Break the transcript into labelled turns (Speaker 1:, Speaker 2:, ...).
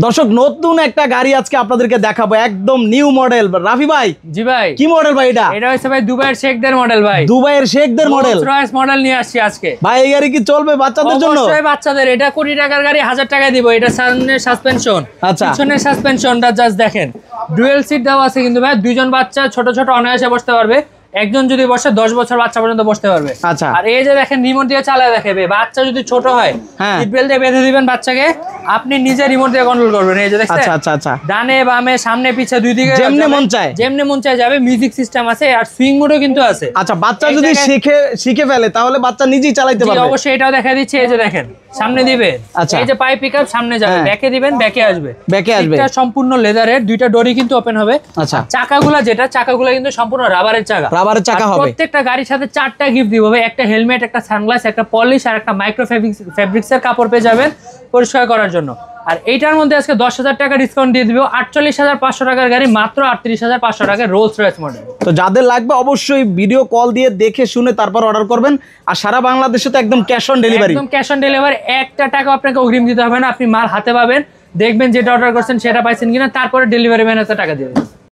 Speaker 1: দর্শক নতুন একটা গাড়ি আজকে আপনাদেরকে দেখাবো, একদম নিউ মডেল। রাফি ভাই,
Speaker 2: জি ভাই,
Speaker 1: কি মডেল ভাই এটা?
Speaker 2: এটা হচ্ছে ভাই দুবাইয়ের শেখদের মডেল ভাই।
Speaker 1: দুবাইয়ের শেখদের মডেল,
Speaker 2: রোলস রয়েস মডেল নিয়ে আসছি আজকে
Speaker 1: ভাই। এই গাড়ি কি চলবে বাচ্চাদের জন্য?
Speaker 2: অবশ্যই বাচ্চাদের। এটা কোটি টাকার গাড়ি, 1000 টাকা দিব। এটা সামনের সাসপেনশন,
Speaker 1: আচ্ছা,
Speaker 2: পিছনের সাসপেনশনটা জাস্ট দেখেন। ডুয়েল সিট দেওয়া আছে কিন্তু ভাই, দুইজন বাচ্চা ছোট ছোট অনায়াসে বসতে পারবে। একজন যদি বসে 10 বছর বাচ্চা পর্যন্ত বসতে পারবে।
Speaker 1: আচ্ছা,
Speaker 2: আর এই যে দেখেন রিমোট দিয়ে চালায় দেখাবে। বাচ্চা যদি ছোট হয় সিট বেল্ট দিয়ে বেঁধে দিবেন বাচ্চাকে, আপনি নিজে রিমোট দিয়ে কন্ট্রোল করবেন। এই যে দেখছেন,
Speaker 1: আচ্ছা আচ্ছা আচ্ছা,
Speaker 2: ডানে বামে সামনে পিছে দুই দিকে
Speaker 1: যেমনি মন চায়
Speaker 2: যেমনি মন চায় যাবে। মিউজিক সিস্টেম আছে আর সুইং মোডও কিন্তু আছে।
Speaker 1: আচ্ছা, বাচ্চা যদি শিখে ফেলে তাহলে বাচ্চা নিজেই চালাতে পারবে।
Speaker 2: অবশ্যই এটাও দেখা দিচ্ছে। এই যে দেখেন সামনে দিবে,
Speaker 1: আচ্ছা,
Speaker 2: এই যে পাই পিকআপ সামনে যাবে, ব্যাকে দিবেন ব্যাকে আসবে,
Speaker 1: ব্যাকে আসবে।
Speaker 2: এটা সম্পূর্ণ লেদারের, দুইটা ডোরি কিন্তু ওপেন হবে।
Speaker 1: আচ্ছা,
Speaker 2: চাকাগুলা চাকাগুলা কিন্তু সম্পূর্ণ রাবারের চাকা,
Speaker 1: রাবারের চাকা হবে।
Speaker 2: প্রত্যেকটা গাড়ির সাথে 4টা গিফট দিব ভাই। একটা হেলমেট, একটা সানগ্লাস, একটা পলিশ আর একটা মাইক্রো ফেব্রিক্সের কাপড় পেয়ে যাবেন পরিষ্কার করার জন্য। আর এইটার মধ্যে আজকে 10,000 টাকা ডিসকাউন্ট দিয়ে দিব। 48,500 টাকার গাড়ি মাত্র 38,500 টাকায় রোলস রয়েস মডেল।
Speaker 1: তো যাদের লাগবে অবশ্যই ভিডিও কল দিয়ে দেখে শুনে তারপর অর্ডার করবেন। আর সারা বাংলাদেশে তো একদম ক্যাশ অন ডেলিভারি।
Speaker 2: একদম ক্যাশ অন ডেলিভারি, একটা টাকা আপনাকে অগ্রিম দিতে হবে না। আপনি মাল হাতে পাবেন, দেখবেন যেটা অর্ডার করছেন সেটা পাইছেন কিনা, তারপরে ডেলিভারি ম্যান টাকা দিয়ে দেবেন।